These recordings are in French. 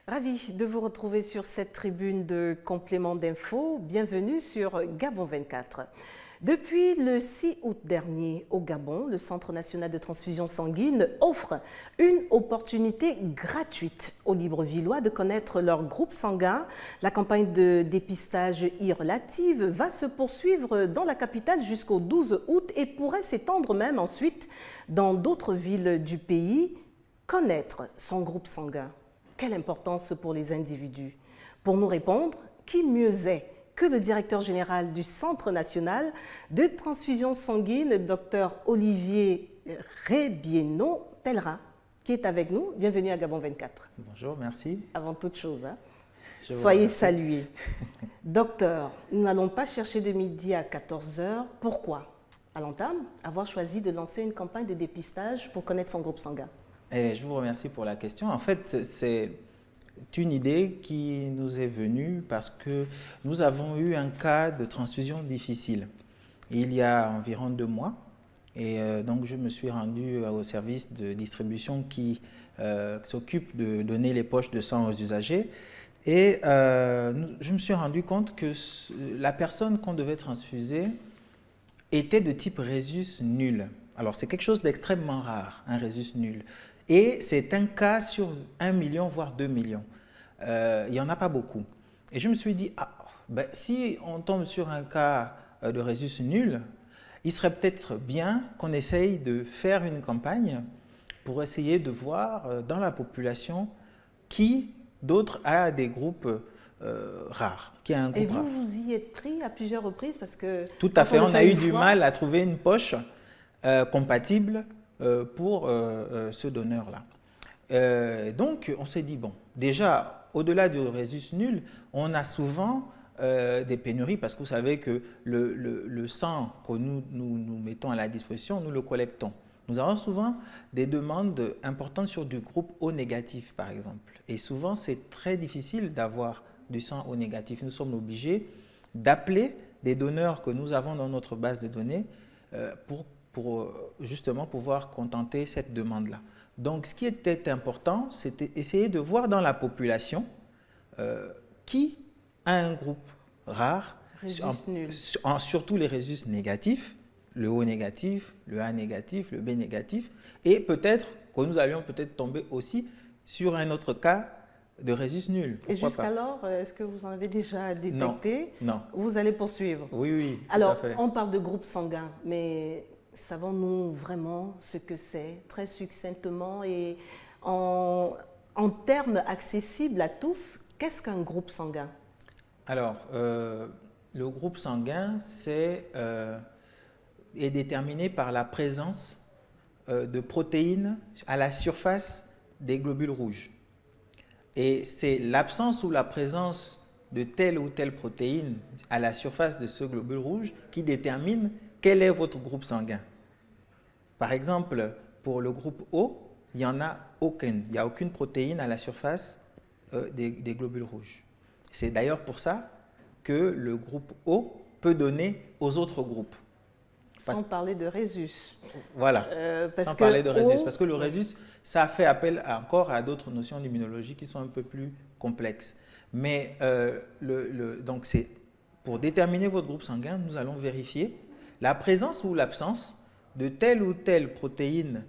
Ravi de vous retrouver sur cette tribune de complément d'infos. Bienvenue sur Gabon 24. Depuis le 6 août dernier, au Gabon, le Centre national de transfusion sanguine offre une opportunité gratuite aux Librevillois de connaître leur groupe sanguin. La campagne de dépistage e-relative va se poursuivre dans la capitale jusqu'au 12 août et pourrait s'étendre même ensuite dans d'autres villes du pays. Connaître son groupe sanguin. Quelle importance pour les individus? Pour nous répondre, qui mieux est que le directeur général du Centre national de transfusion sanguine, Dr Olivier Rebieno-Pellerin, qui est avec nous. Bienvenue à Gabon 24. Bonjour, merci. Avant toute chose, soyez salués. Docteur, nous n'allons pas chercher de midi à 14 h. Pourquoi, à l'entame, avoir choisi de lancer une campagne de dépistage pour connaître son groupe sanguin? Je vous remercie pour la question. En fait, c'est une idée qui nous est venue parce que nous avons eu un cas de transfusion difficile il y a environ 2 mois. Et donc, je me suis rendu au service de distribution qui s'occupe de donner les poches de sang aux usagers. Et je me suis rendu compte que la personne qu'on devait transfuser était de type rhésus nul. Alors, c'est quelque chose d'extrêmement rare, un rhésus nul. Et c'est un cas sur 1 million, voire 2 millions. Il n'y en a pas beaucoup. Et je me suis dit, si on tombe sur un cas de rhésus nul, il serait peut-être bien qu'on essaye de faire une campagne pour essayer de voir dans la population qui d'autre a des groupes rares, qui a un groupe rare. Et vous y êtes pris à plusieurs reprises parce que... Tout à fait, on a eu du mal à trouver une poche compatible pour ce donneur-là. Donc, on s'est dit, bon, déjà, au-delà du rhésus nul, on a souvent des pénuries parce que vous savez que le sang que nous mettons à la disposition, nous le collectons. Nous avons souvent des demandes importantes sur du groupe O négatif, par exemple. Et souvent, c'est très difficile d'avoir du sang O négatif. Nous sommes obligés d'appeler des donneurs que nous avons dans notre base de données pour justement pouvoir contenter cette demande-là. Donc, ce qui était important, c'était essayer de voir dans la population qui a un groupe rare, surtout les rhésus négatifs, le O négatif, le A négatif, le B négatif, et peut-être que nous allions peut-être tomber aussi sur un autre cas de rhésus nul. Et jusqu'alors, est-ce que vous en avez déjà détecté? Non. Vous allez poursuivre? Oui. Alors, on parle de groupe sanguin, mais savons-nous vraiment ce que c'est, très succinctement et en termes accessibles à tous? Qu'est-ce qu'un groupe sanguin? Alors, le groupe sanguin est déterminé par la présence de protéines à la surface des globules rouges. Et c'est l'absence ou la présence de telle ou telle protéine à la surface de ce globule rouge qui détermine quel est votre groupe sanguin. Par exemple, pour le groupe O, il n'y en a aucune. Il n'y a aucune protéine à la surface des globules rouges. C'est d'ailleurs pour ça que le groupe O peut donner aux autres groupes. Sans parler de rhésus. Voilà, sans parler de rhésus. Parce que le rhésus, ça fait appel encore à d'autres notions d'immunologie qui sont un peu plus complexes. Mais donc c'est pour déterminer votre groupe sanguin, nous allons vérifier la présence ou l'absence de telle ou telle protéine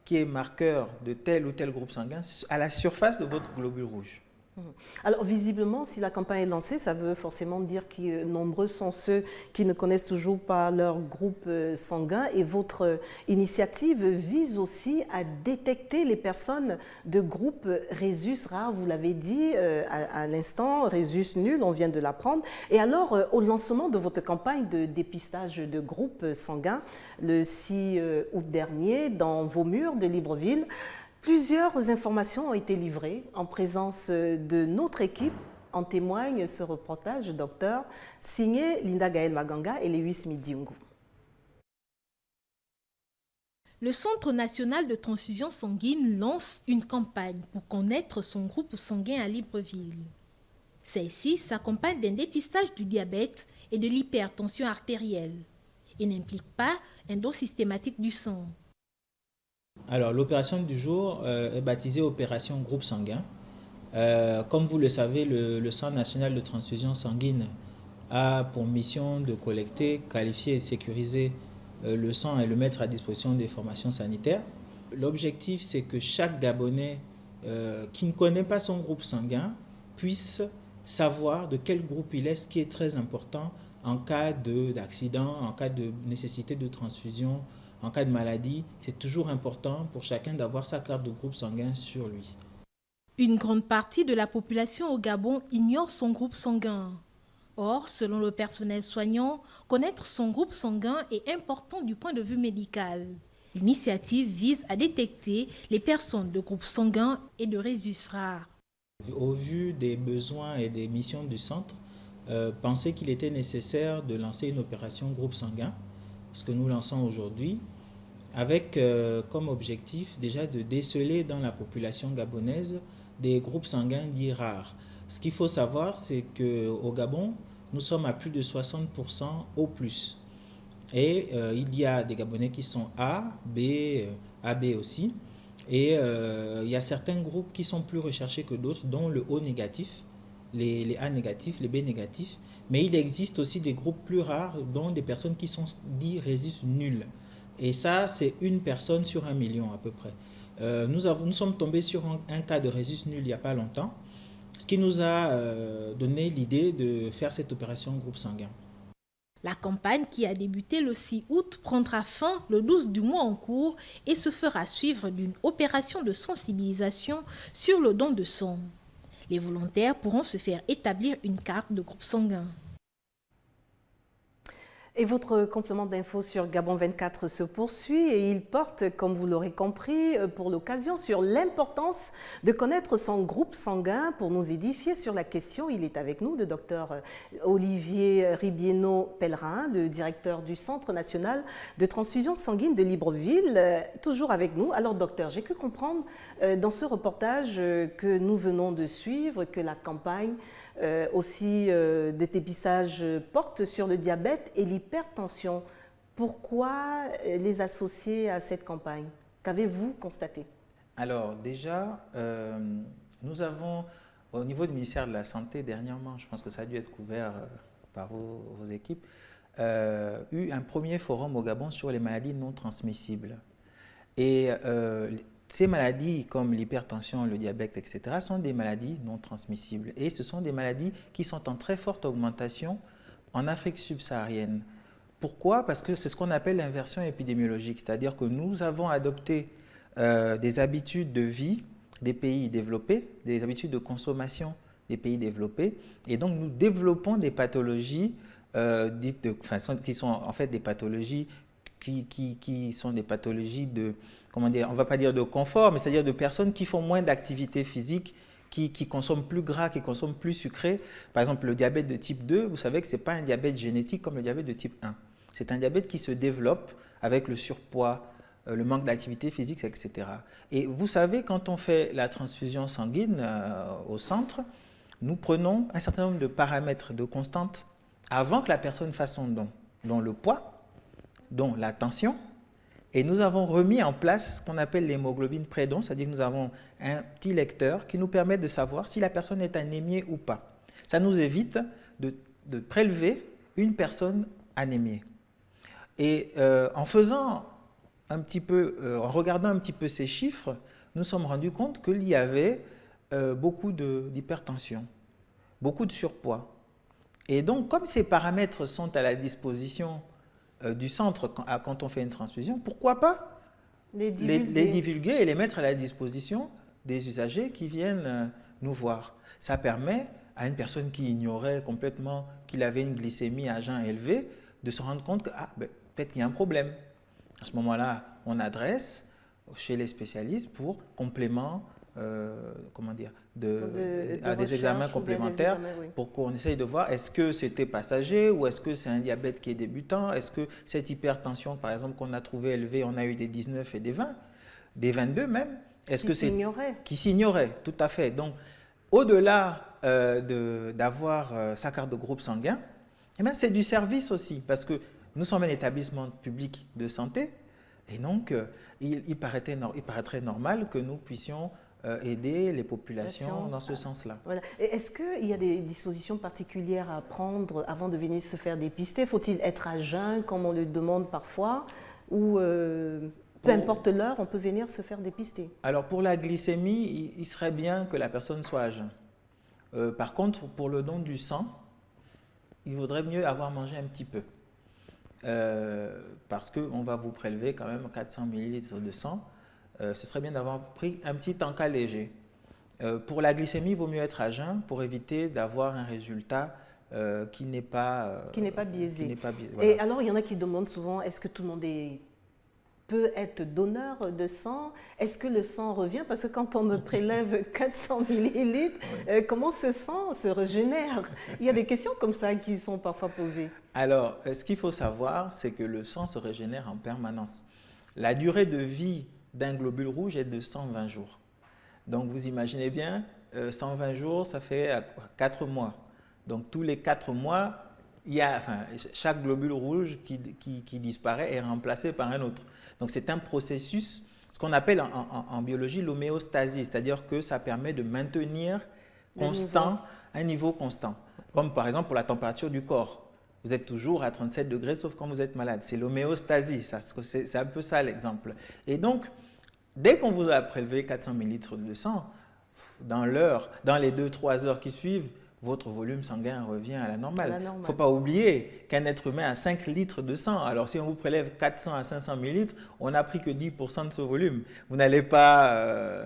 qui est marqueur de tel ou tel groupe sanguin à la surface de votre globule rouge. Alors visiblement, si la campagne est lancée, ça veut forcément dire que nombreux sont ceux qui ne connaissent toujours pas leur groupe sanguin et votre initiative vise aussi à détecter les personnes de groupe rhésus rare, vous l'avez dit à l'instant, rhésus nul, on vient de l'apprendre. Et alors, au lancement de votre campagne de dépistage de groupe sanguin, le 6 août dernier, dans vos murs de Libreville, plusieurs informations ont été livrées en présence de notre équipe. En témoigne ce reportage, docteur, signé Linda Gaël Maganga et Lewis Midiungu. Le Centre national de transfusion sanguine lance une campagne pour connaître son groupe sanguin à Libreville. Celle-ci s'accompagne d'un dépistage du diabète et de l'hypertension artérielle et n'implique pas un don systématique du sang. Alors, l'opération du jour est baptisée opération groupe sanguin. Comme vous le savez, le Centre national de transfusion sanguine a pour mission de collecter, qualifier et sécuriser le sang et le mettre à disposition des formations sanitaires. L'objectif, c'est que chaque Gabonais qui ne connaît pas son groupe sanguin puisse savoir de quel groupe il est, ce qui est très important en cas d'accident, en cas de nécessité de transfusion, en cas de maladie. C'est toujours important pour chacun d'avoir sa carte de groupe sanguin sur lui. Une grande partie de la population au Gabon ignore son groupe sanguin. Or, selon le personnel soignant, connaître son groupe sanguin est important du point de vue médical. L'initiative vise à détecter les personnes de groupe sanguin et de résus rares. Au vu des besoins et des missions du centre, pensez qu'il était nécessaire de lancer une opération groupe sanguin, ce que nous lançons aujourd'hui, avec comme objectif déjà de déceler dans la population gabonaise des groupes sanguins dits rares. Ce qu'il faut savoir, c'est qu'au Gabon, nous sommes à plus de 60% au plus. Et il y a des Gabonais qui sont A, B, AB aussi. Et il y a certains groupes qui sont plus recherchés que d'autres, dont le O négatif, les A négatifs, les B négatifs. Mais il existe aussi des groupes plus rares, dont des personnes qui sont dits résus nuls. Et ça, c'est une personne sur 1 million à peu près. Nous sommes tombés sur un cas de résus nul il n'y a pas longtemps, ce qui nous a donné l'idée de faire cette opération groupe sanguin. La campagne qui a débuté le 6 août prendra fin le 12 du mois en cours et se fera suivre d'une opération de sensibilisation sur le don de sang. Les volontaires pourront se faire établir une carte de groupe sanguin. Et votre complément d'info sur Gabon 24 se poursuit et il porte, comme vous l'aurez compris, pour l'occasion sur l'importance de connaître son groupe sanguin. Pour nous édifier sur la question, il est avec nous, le docteur Olivier Ribieno-Pellerin, le directeur du Centre national de transfusion sanguine de Libreville, toujours avec nous. Alors docteur, j'ai pu comprendre dans ce reportage que nous venons de suivre que la campagne aussi de dépistage porte sur le diabète et l'hypertension. Pourquoi les associer à cette campagne? Qu'avez-vous constaté? Alors déjà, nous avons au niveau du ministère de la Santé dernièrement, je pense que ça a dû être couvert par vos équipes, eu un premier forum au Gabon sur les maladies non transmissibles. Et ces maladies comme l'hypertension, le diabète, etc. sont des maladies non transmissibles et ce sont des maladies qui sont en très forte augmentation en Afrique subsaharienne. Pourquoi? Parce que c'est ce qu'on appelle l'inversion épidémiologique, c'est-à-dire que nous avons adopté des habitudes de vie des pays développés, des habitudes de consommation des pays développés et donc nous développons des pathologies qui sont en fait des pathologies qui sont des pathologies de, comment dire, on ne va pas dire de confort, mais c'est-à-dire de personnes qui font moins d'activité physique, qui consomment plus gras, qui consomment plus sucré. Par exemple, le diabète de type 2, vous savez que ce n'est pas un diabète génétique comme le diabète de type 1. C'est un diabète qui se développe avec le surpoids, le manque d'activité physique, etc. Et vous savez, quand on fait la transfusion sanguine au centre, nous prenons un certain nombre de paramètres, de constantes, avant que la personne fasse son don, dont le poids, dont la tension, et nous avons remis en place ce qu'on appelle l'hémoglobine pré-don, c'est-à-dire que nous avons un petit lecteur qui nous permet de savoir si la personne est anémiée ou pas. Ça nous évite de prélever une personne anémiée. Et en faisant un petit peu, en regardant un petit peu ces chiffres, nous nous sommes rendus compte qu'il y avait beaucoup d'hypertension, beaucoup de surpoids. Et donc, comme ces paramètres sont à la disposition du centre quand on fait une transfusion, pourquoi pas les divulguer et les mettre à la disposition des usagers qui viennent nous voir. Ça permet à une personne qui ignorait complètement qu'il avait une glycémie à jeun élevée de se rendre compte que peut-être qu'il y a un problème. À ce moment-là, on adresse chez les spécialistes pour complément à des examens complémentaires pour qu'on essaye de voir est-ce que c'était passager ou est-ce que c'est un diabète qui est débutant, est-ce que cette hypertension par exemple qu'on a trouvé élevée, on a eu des 19 et des 20, des 22 même, est-ce que c'est qui s'ignorait, tout à fait. Donc au-delà d'avoir sa carte de groupe sanguin, eh bien, c'est du service aussi, parce que nous sommes un établissement public de santé, et donc il paraîtrait normal que nous puissions aider les populations dans ce sens-là. Voilà. Est-ce qu'il y a des dispositions particulières à prendre avant de venir se faire dépister? Faut-il être à jeun, comme on le demande parfois, ou peu importe l'heure, on peut venir se faire dépister? Alors pour la glycémie, il serait bien que la personne soit à jeun. Par contre, pour le don du sang, il vaudrait mieux avoir mangé un petit peu. Parce qu'on va vous prélever quand même 400 ml de sang. Ce serait bien d'avoir pris un petit encas léger. Pour la glycémie, il vaut mieux être à jeun pour éviter d'avoir un résultat qui n'est pas biaisé. Voilà. Et alors, il y en a qui demandent souvent, est-ce que tout le monde peut être donneur de sang? Est-ce que le sang revient? Parce que quand on me prélève 400 millilitres, comment ce sang se régénère? Il y a des questions comme ça qui sont parfois posées. Alors, ce qu'il faut savoir, c'est que le sang se régénère en permanence. La durée de vie d'un globule rouge est de 120 jours. Donc, vous imaginez bien, 120 jours, ça fait 4 mois. Donc, tous les 4 mois, chaque globule rouge qui disparaît est remplacé par un autre. Donc, c'est un processus, ce qu'on appelle en biologie l'homéostasie, c'est-à-dire que ça permet de maintenir un niveau constant. Comme par exemple pour la température du corps. Vous êtes toujours à 37 degrés, sauf quand vous êtes malade. C'est l'homéostasie, c'est un peu ça l'exemple. Et donc, dès qu'on vous a prélevé 400 ml de sang, dans les 2-3 heures qui suivent, votre volume sanguin revient à la normale. Il ne faut pas oublier qu'un être humain a 5 litres de sang. Alors, si on vous prélève 400 à 500 millilitres, on n'a pris que 10% de ce volume. Vous n'allez pas,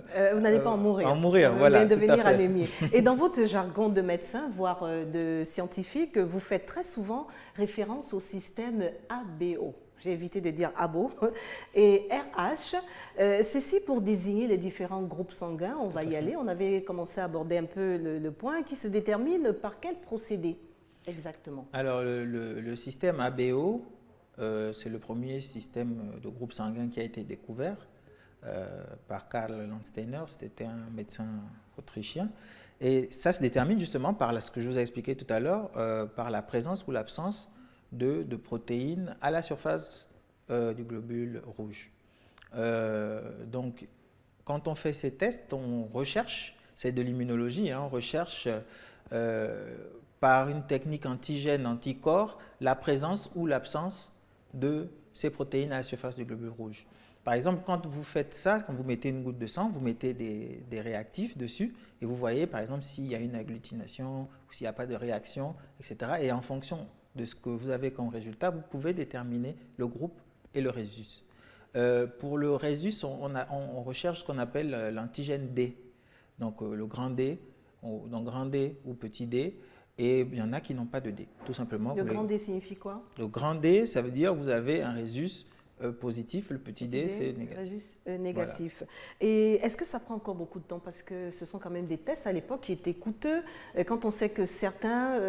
en mourir. Voilà, mais devenir anémié. Et dans votre jargon de médecin, voire de scientifique, vous faites très souvent référence au système ABO. J'ai évité de dire ABO, et RH, ceci pour désigner les différents groupes sanguins. On va y aller. On avait commencé à aborder un peu le point qui se détermine par quel procédé exactement? Alors, le système ABO, c'est le premier système de groupe sanguin qui a été découvert par Karl Landsteiner. C'était un médecin autrichien. Et ça se détermine justement par ce que je vous ai expliqué tout à l'heure, par la présence ou l'absence de protéines à la surface du globule rouge. Donc, quand on fait ces tests, on recherche, c'est de l'immunologie, on recherche par une technique antigène-anticorps la présence ou l'absence de ces protéines à la surface du globule rouge. Par exemple, quand vous faites ça, quand vous mettez une goutte de sang, vous mettez des réactifs dessus et vous voyez par exemple s'il y a une agglutination ou s'il n'y a pas de réaction, etc. Et en fonction de ce que vous avez comme résultat, vous pouvez déterminer le groupe et le résus. Pour le résus, on recherche ce qu'on appelle l'antigène D. Donc le grand D, donc grand D ou petit D, et il y en a qui n'ont pas de D, tout simplement. Le grand D signifie quoi? Le grand D, ça veut dire que vous avez un résus positif, le petit d, c'est négatif. Résus négatif. Voilà. Et est-ce que ça prend encore beaucoup de temps? Parce que ce sont quand même des tests à l'époque qui étaient coûteux. Quand on sait que certains,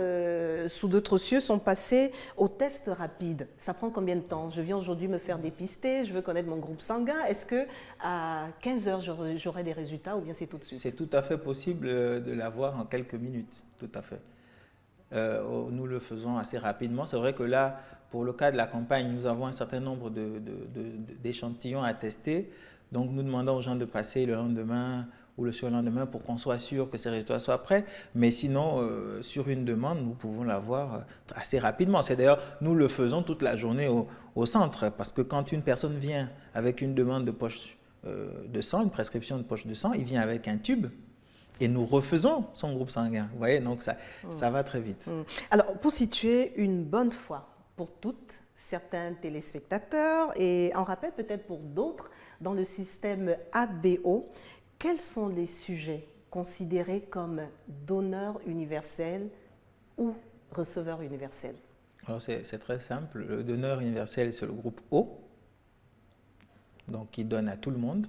sous d'autres cieux, sont passés aux tests rapides, ça prend combien de temps? Je viens aujourd'hui me faire dépister, je veux connaître mon groupe sanguin. Est-ce qu'à 15 heures, j'aurai des résultats ou bien c'est tout de suite? C'est tout à fait possible de l'avoir en quelques minutes, tout à fait. Nous le faisons assez rapidement. C'est vrai que là, pour le cas de la campagne, nous avons un certain nombre d'échantillons à tester. Donc, nous demandons aux gens de passer le lendemain ou le surlendemain pour qu'on soit sûr que ces résultats soient prêts. Mais sinon, sur une demande, nous pouvons l'avoir assez rapidement. C'est d'ailleurs, nous le faisons toute la journée au centre. Parce que quand une personne vient avec une demande de poche de sang, une prescription de poche de sang, il vient avec un tube. Et nous refaisons son groupe sanguin. Vous voyez, donc ça va très vite. Alors, pour situer une bonne fois pour toutes, certains téléspectateurs, et en rappel peut-être pour d'autres, dans le système ABO, quels sont les sujets considérés comme donneurs universels ou receveurs universels? Alors, c'est très simple. Le donneur universel, c'est le groupe O, donc qui donne à tout le monde,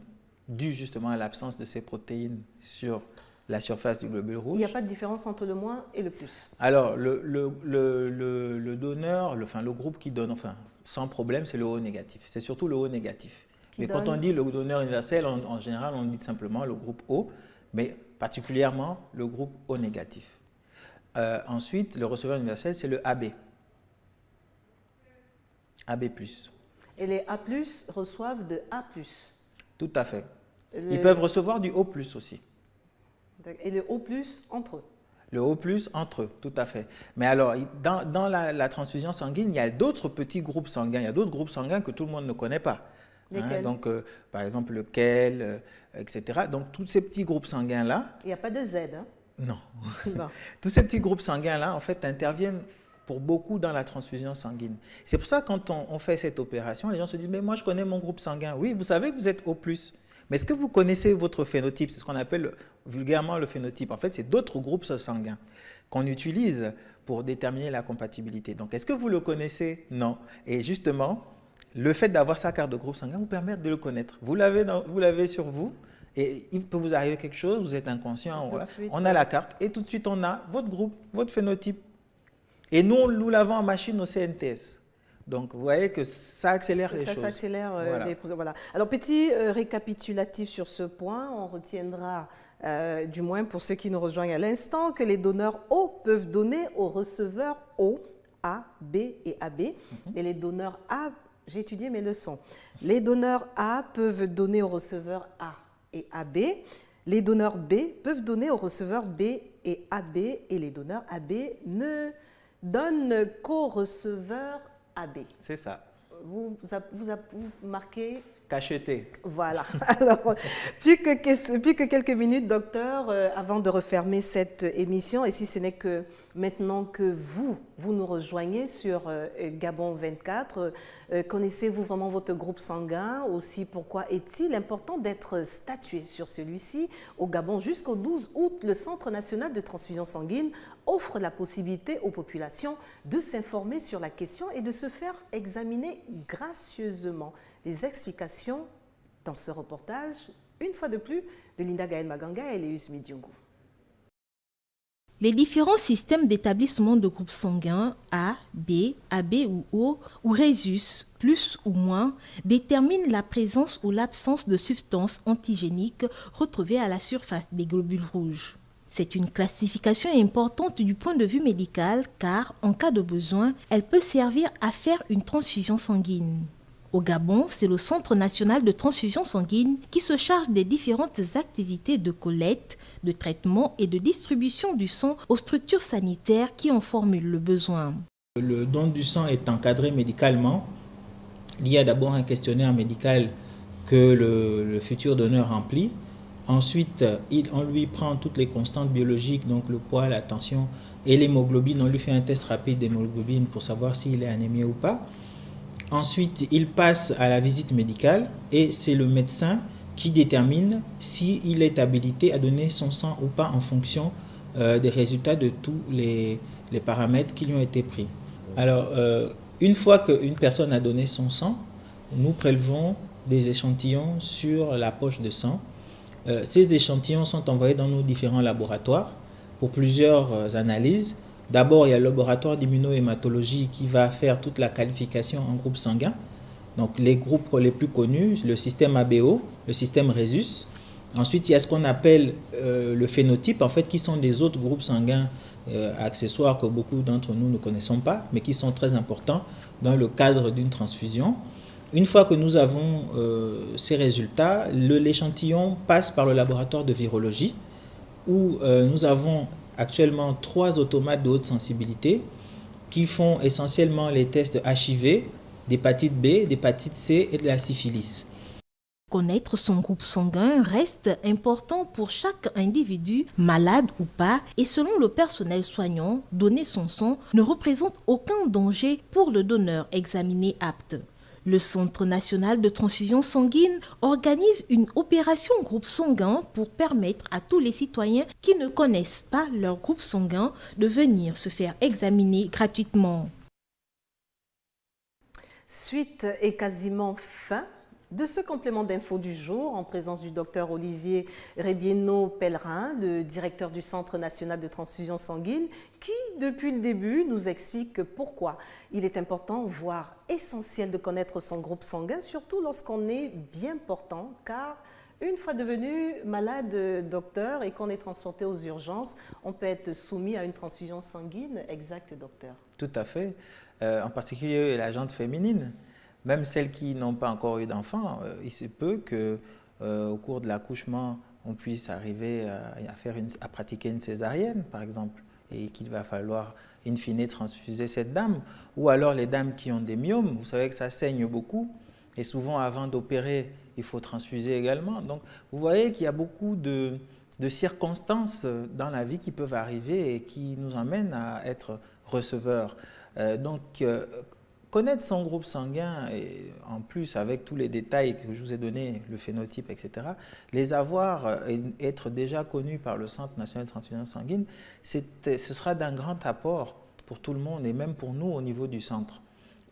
dû justement à l'absence de ces protéines sur la surface du globule rouge. Il n'y a pas de différence entre le moins et le plus? Alors, le donneur, le groupe qui donne, sans problème, c'est le O négatif. C'est surtout le O négatif. Mais quand on dit le donneur universel, en général, on dit simplement le groupe O. Mais particulièrement le groupe O négatif. Ensuite, le receveur universel, c'est le AB. AB+. Et les A+, reçoivent de A+. Tout à fait. Ils peuvent recevoir du O+, aussi. Et le O+, entre eux. Le O+, entre eux, tout à fait. Mais alors, dans la transfusion sanguine, il y a d'autres petits groupes sanguins. Il y a d'autres groupes sanguins que tout le monde ne connaît pas. Lesquels? Donc, par exemple, lequel, etc. Donc, tous ces petits groupes sanguins-là... Il n'y a pas de Z, hein? Non. Bon. Tous ces petits groupes sanguins-là, en fait, interviennent pour beaucoup dans la transfusion sanguine. C'est pour ça que quand on fait cette opération, les gens se disent « Mais moi, je connais mon groupe sanguin. » Oui, vous savez que vous êtes O+. Mais est-ce que vous connaissez votre phénotype? C'est ce qu'on appelle vulgairement le phénotype. En fait, c'est d'autres groupes sanguins qu'on utilise pour déterminer la compatibilité. Donc, est-ce que vous le connaissez? Non. Et justement, le fait d'avoir sa carte de groupe sanguin vous permet de le connaître. Vous l'avez sur vous et il peut vous arriver quelque chose, vous êtes inconscient, on a la carte et tout de suite on a votre groupe, votre phénotype. Et nous l'avons en machine au CNTS. Donc, vous voyez que ça accélère les choses. Ça accélère voilà. voilà. Alors, petit récapitulatif sur ce point. On retiendra, du moins pour ceux qui nous rejoignent à l'instant, que les donneurs O peuvent donner aux receveurs O, A, B et AB. Et les donneurs A, j'ai étudié mes leçons. Les donneurs A peuvent donner aux receveurs A et AB. Les donneurs B peuvent donner aux receveurs B et AB. Et les donneurs AB ne donnent qu'aux receveurs AB. C'est ça. Vous marquez Cacheté. Voilà. Alors, plus que quelques minutes, docteur, avant de refermer cette émission. Et si ce n'est que maintenant que vous nous rejoignez sur Gabon 24, connaissez-vous vraiment votre groupe sanguin? Aussi, pourquoi est-il important d'être statué sur celui-ci? Au Gabon, jusqu'au 12 août, le Centre national de transfusion sanguine offre la possibilité aux populations de s'informer sur la question et de se faire examiner gracieusement. Les explications dans ce reportage, une fois de plus, de Linda Gaël Maganga et Léus Midjungu. Les différents systèmes d'établissement de groupes sanguins A, B, AB ou O ou Rhésus, plus ou moins, déterminent la présence ou l'absence de substances antigéniques retrouvées à la surface des globules rouges. C'est une classification importante du point de vue médical car, en cas de besoin, elle peut servir à faire une transfusion sanguine. Au Gabon, c'est le Centre national de transfusion sanguine qui se charge des différentes activités de collecte, de traitement et de distribution du sang aux structures sanitaires qui en formulent le besoin. Le don du sang est encadré médicalement. Il y a d'abord un questionnaire médical que le futur donneur remplit. Ensuite, on lui prend toutes les constantes biologiques, donc le poids, la tension et l'hémoglobine. On lui fait un test rapide d'hémoglobine pour savoir s'il est anémié ou pas. Ensuite, il passe à la visite médicale et c'est le médecin qui détermine s'il est habilité à donner son sang ou pas en fonction des résultats de tous les paramètres qui lui ont été pris. Alors, une fois qu'une personne a donné son sang, nous prélevons des échantillons sur la poche de sang. Ces échantillons sont envoyés dans nos différents laboratoires pour plusieurs analyses. D'abord, il y a le laboratoire d'immunohématologie qui va faire toute la qualification en groupe sanguin. Donc, les groupes les plus connus, le système ABO, le système Rhésus. Ensuite, il y a ce qu'on appelle le phénotype, en fait, qui sont des autres groupes sanguins accessoires que beaucoup d'entre nous ne connaissons pas, mais qui sont très importants dans le cadre d'une transfusion. Une fois que nous avons ces résultats, l'échantillon passe par le laboratoire de virologie où nous avons actuellement 3 automates de haute sensibilité qui font essentiellement les tests HIV, d'hépatite B, d'hépatite C et de la syphilis. Connaître son groupe sanguin reste important pour chaque individu, malade ou pas, et selon le personnel soignant, donner son sang ne représente aucun danger pour le donneur examiné apte. Le Centre national de transfusion sanguine organise une opération groupe sanguin pour permettre à tous les citoyens qui ne connaissent pas leur groupe sanguin de venir se faire examiner gratuitement. Suite est quasiment fin de ce complément d'infos du jour en présence du docteur Olivier Rebieno-Pellerin, le directeur du Centre national de transfusion sanguine, qui, depuis le début, nous explique pourquoi il est important, voire essentiel, de connaître son groupe sanguin, surtout lorsqu'on est bien portant, car Une fois devenu malade, docteur, et qu'on est transporté aux urgences, on peut être soumis à une transfusion sanguine, exact, docteur? Tout à fait. En particulier la jante féminine. Même celles qui n'ont pas encore eu d'enfant, il se peut que au cours de l'accouchement, on puisse arriver à pratiquer une césarienne, par exemple, et qu'il va falloir in fine transfuser cette dame. Ou alors les dames qui ont des myomes, vous savez que ça saigne beaucoup, et souvent avant d'opérer, il faut transfuser également. Donc vous voyez qu'il y a beaucoup de circonstances dans la vie qui peuvent arriver et qui nous emmènent à être receveurs. Connaître son groupe sanguin, et en plus avec tous les détails que je vous ai donnés, le phénotype, etc., les avoir et être déjà connus par le Centre national de transfusion sanguine, ce sera d'un grand apport pour tout le monde et même pour nous au niveau du centre.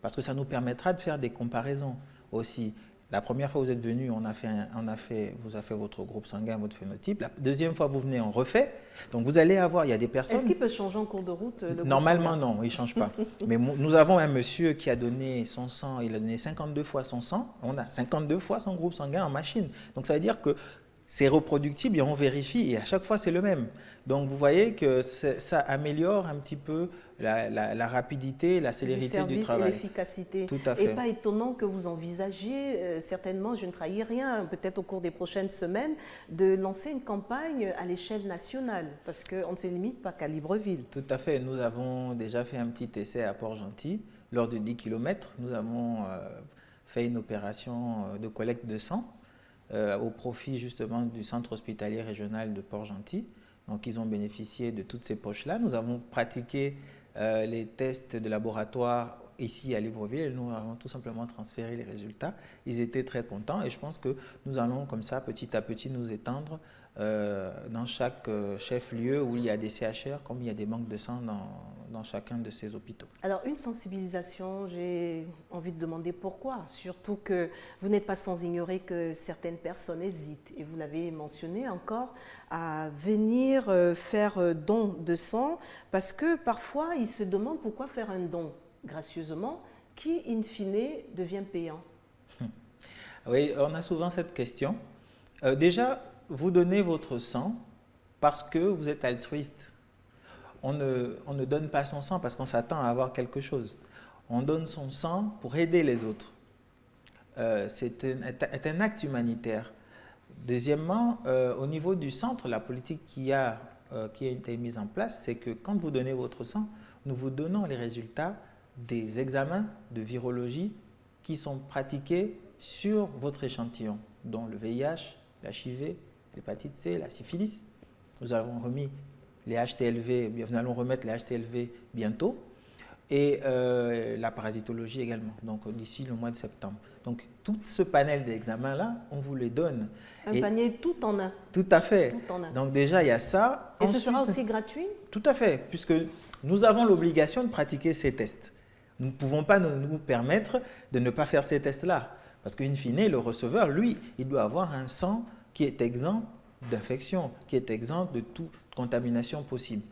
Parce que ça nous permettra de faire des comparaisons aussi. La première fois que vous êtes venu, vous avez fait votre groupe sanguin, votre phénotype. La deuxième fois, vous venez, on refait. Donc vous allez avoir, il y a des personnes... Est-ce qu'il peut changer en cours de route le groupe Normalement, sanguin? non, il ne change pas. Mais nous avons un monsieur qui a donné son sang, il a donné 52 fois son sang. On a 52 fois son groupe sanguin en machine. Donc ça veut dire que c'est reproductible et on vérifie et à chaque fois c'est le même. Donc vous voyez que ça améliore un petit peu la rapidité, la célérité du travail. Et l'efficacité. Tout à fait. Et pas étonnant que vous envisagiez, certainement, je ne trahis rien, peut-être au cours des prochaines semaines, de lancer une campagne à l'échelle nationale, parce qu'on ne se limite pas qu'à Libreville. Tout à fait. Nous avons déjà fait un petit essai à Port-Gentil. Lors de 10 km, nous avons fait une opération de collecte de sang au profit justement du centre hospitalier régional de Port-Gentil. Donc ils ont bénéficié de toutes ces poches-là. Nous avons pratiqué les tests de laboratoire ici à Libreville et nous avons tout simplement transféré les résultats. Ils étaient très contents et je pense que nous allons comme ça petit à petit nous étendre dans chaque chef-lieu où il y a des CHR, comme il y a des banques de sang dans chacun de ces hôpitaux. Alors une sensibilisation, j'ai envie de demander pourquoi, surtout que vous n'êtes pas sans ignorer que certaines personnes hésitent, et vous l'avez mentionné encore, à venir faire don de sang, parce que parfois ils se demandent pourquoi faire un don gracieusement qui, in fine, devient payant. Oui, on a souvent cette question. Déjà, vous donnez votre sang parce que vous êtes altruiste. On ne donne pas son sang parce qu'on s'attend à avoir quelque chose. On donne son sang pour aider les autres. C'est un acte humanitaire. Deuxièmement, au niveau du centre, la politique qui a été mise en place, c'est que quand vous donnez votre sang, nous vous donnons les résultats des examens de virologie qui sont pratiqués sur votre échantillon, dont le VIH, l'HIV, l'hépatite C, la syphilis. Nous avons remis les HTLV, nous allons remettre les HTLV bientôt, et la parasitologie également, donc d'ici le mois de septembre. Donc tout ce panel d'examens-là, on vous les donne. Un panier tout en un. Tout à fait. Tout en un. Donc déjà, il y a ça. Et ensuite, ce sera aussi gratuit? Tout à fait, puisque nous avons l'obligation de pratiquer ces tests. Nous ne pouvons pas nous permettre de ne pas faire ces tests-là. Parce qu'in fine, le receveur, lui, il doit avoir un sang qui est exempt d'infection, qui est exempt de toute contamination possible.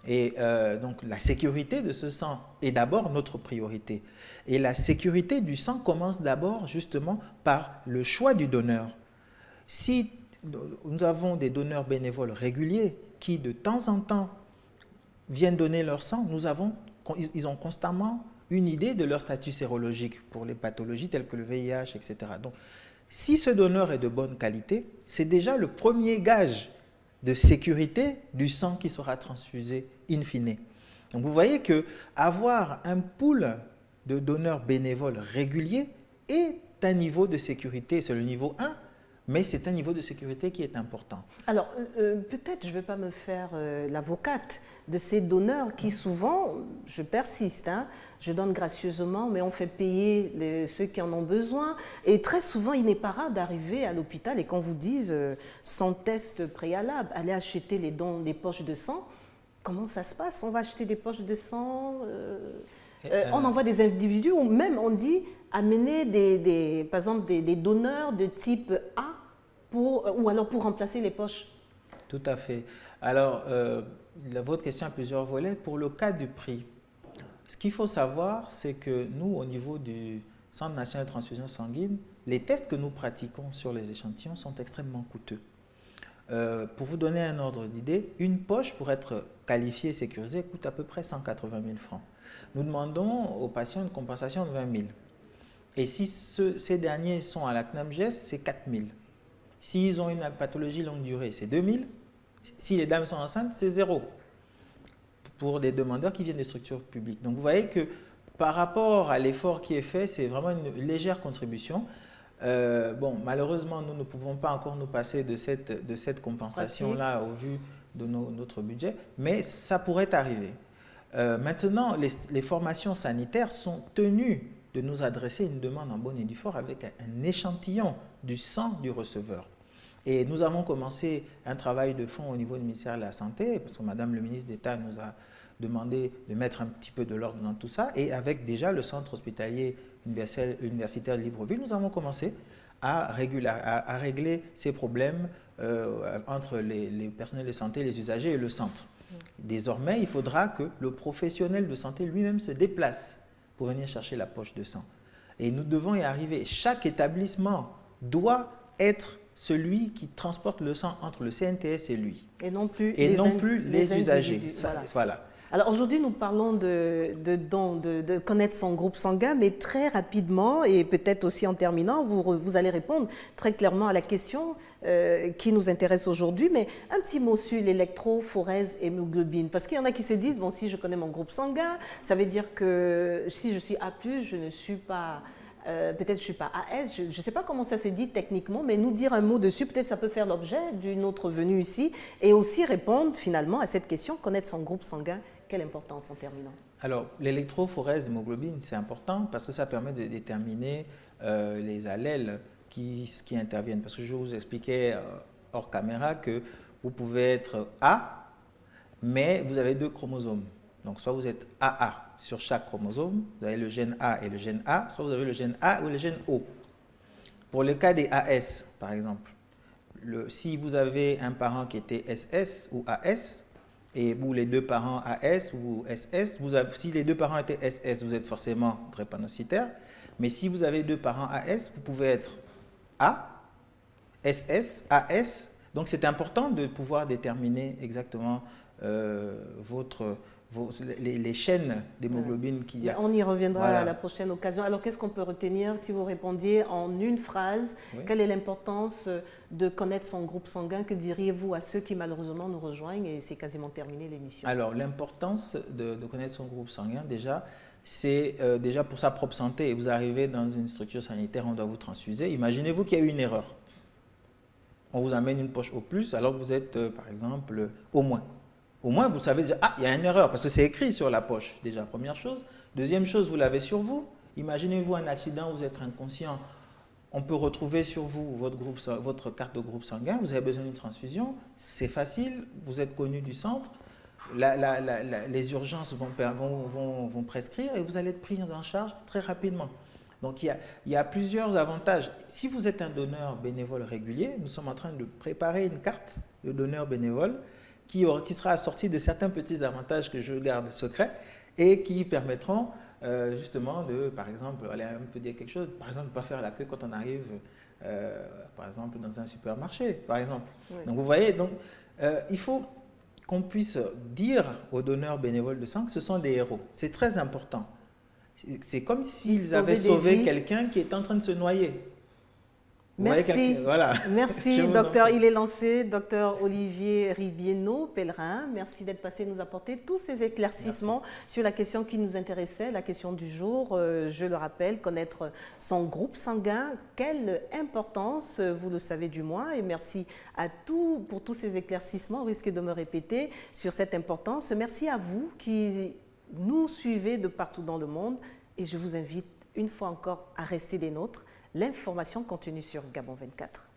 Et donc la sécurité de ce sang est d'abord notre priorité. Et la sécurité du sang commence d'abord justement par le choix du donneur. Si nous avons des donneurs bénévoles réguliers qui de temps en temps viennent donner leur sang, ils ont constamment une idée de leur statut sérologique pour les pathologies telles que le VIH, etc. Donc, si ce donneur est de bonne qualité, c'est déjà le premier gage de sécurité du sang qui sera transfusé in fine. Donc, vous voyez qu'avoir un pool de donneurs bénévoles réguliers est un niveau de sécurité, c'est le niveau 1, mais c'est un niveau de sécurité qui est important. Alors, peut-être je ne vais pas me faire l'avocate de ces donneurs qui souvent, je persiste, je donne gracieusement, mais on fait payer ceux qui en ont besoin. Et très souvent, il n'est pas rare d'arriver à l'hôpital et qu'on vous dise, sans test préalable, allez acheter les dons, des poches de sang. Comment ça se passe? On va acheter des poches de sang, on envoie des individus, ou même on dit amener par exemple des donneurs de type A, ou alors pour remplacer les poches. Tout à fait. Alors, votre question a plusieurs volets. Pour le cas du prix, ce qu'il faut savoir, c'est que nous, au niveau du Centre national de transfusion sanguine, les tests que nous pratiquons sur les échantillons sont extrêmement coûteux. Pour vous donner un ordre d'idée, une poche pour être qualifiée et sécurisée coûte à peu près 180 000 francs. Nous demandons aux patients une compensation de 20 000. Et si ces derniers sont à la CNAMGES, c'est 4 000. S'ils ont une pathologie longue durée, c'est 2 000. Si les dames sont enceintes, c'est 0. Pour des demandeurs qui viennent des structures publiques. Donc vous voyez que par rapport à l'effort qui est fait, c'est vraiment une légère contribution. Bon, malheureusement, nous ne pouvons pas encore nous passer de cette compensation-là au vu de notre budget, mais ça pourrait arriver. Maintenant, les formations sanitaires sont tenues de nous adresser une demande en bonne et due forme avec un échantillon du sang du receveur. Et nous avons commencé un travail de fond au niveau du ministère de la Santé, parce que Madame le ministre d'État nous a demandé de mettre un petit peu de l'ordre dans tout ça. Et avec déjà le centre hospitalier universitaire de Libreville, nous avons commencé à régler ces problèmes entre les personnels de santé, les usagers et le centre. Désormais, il faudra que le professionnel de santé lui-même se déplace pour venir chercher la poche de sang. Et nous devons y arriver. Chaque établissement doit être celui qui transporte le sang entre le CNTS et lui. Et non plus les usagers. Voilà. Alors aujourd'hui, nous parlons de connaître son groupe sanguin, mais très rapidement et peut-être aussi en terminant, vous allez répondre très clairement à la question qui nous intéresse aujourd'hui. Mais un petit mot sur l'électrophorèse hémoglobine, parce qu'il y en a qui se disent, bon, si je connais mon groupe sanguin, ça veut dire que si je suis A+, je ne suis pas... peut-être je ne suis pas AS, je ne sais pas comment ça se dit techniquement, mais nous dire un mot dessus, peut-être ça peut faire l'objet d'une autre venue ici, et aussi répondre finalement à cette question, connaître son groupe sanguin, quelle importance en terminant? Alors, l'électrophorèse d'hémoglobine, c'est important parce que ça permet de déterminer les allèles qui interviennent. Parce que je vous expliquais hors caméra que vous pouvez être A, mais vous avez 2 chromosomes. Donc, soit vous êtes AA sur chaque chromosome, vous avez le gène A et le gène A, soit vous avez le gène A ou le gène O. Pour le cas des AS, par exemple, si vous avez un parent qui était SS ou AS, et vous, les 2 parents AS ou SS, si les 2 parents étaient SS, vous êtes forcément drépanocytaire, mais si vous avez 2 parents AS, vous pouvez être A, SS, AS. Donc c'est important de pouvoir déterminer exactement les chaînes d'hémoglobine qu'il y a. On y reviendra à la prochaine occasion. Alors, qu'est-ce qu'on peut retenir si vous répondiez en une phrase? Quelle est l'importance de connaître son groupe sanguin? Que diriez-vous à ceux qui malheureusement nous rejoignent et c'est quasiment terminé l'émission? Alors, l'importance de connaître son groupe sanguin, déjà, c'est déjà pour sa propre santé. Et vous arrivez dans une structure sanitaire, on doit vous transfuser. Imaginez-vous qu'il y a eu une erreur. On vous amène une poche au plus alors que vous êtes, par exemple, au moins. Au moins, vous savez déjà, il y a une erreur, parce que c'est écrit sur la poche, déjà, première chose. Deuxième chose, vous l'avez sur vous. Imaginez-vous un accident, vous êtes inconscient. On peut retrouver sur vous votre carte de groupe sanguin, vous avez besoin d'une transfusion. C'est facile, vous êtes connu du centre. Les urgences vont prescrire et vous allez être pris en charge très rapidement. Donc, il y a plusieurs avantages. Si vous êtes un donneur bénévole régulier, nous sommes en train de préparer une carte de donneur bénévole qui sera assorti de certains petits avantages que je garde secrets et qui permettront justement de, par exemple, allez un peu dire quelque chose, par exemple, ne pas faire la queue quand on arrive, par exemple, dans un supermarché, par exemple. Oui. Donc, vous voyez, il faut qu'on puisse dire aux donneurs bénévoles de sang que ce sont des héros. C'est très important. C'est comme s'ils avaient sauvé quelqu'un qui est en train de se noyer. Merci, voilà. Merci docteur. Il est lancé, docteur Olivier Ribieno-Pellerin. Merci d'être passé nous apporter tous ces éclaircissements sur la question qui nous intéressait, la question du jour. Je le rappelle, connaître son groupe sanguin. Quelle importance, vous le savez du moins. Et merci pour tous ces éclaircissements. On risque de me répéter sur cette importance. Merci à vous qui nous suivez de partout dans le monde. Et je vous invite une fois encore à rester des nôtres. L'information continue sur Gabon 24.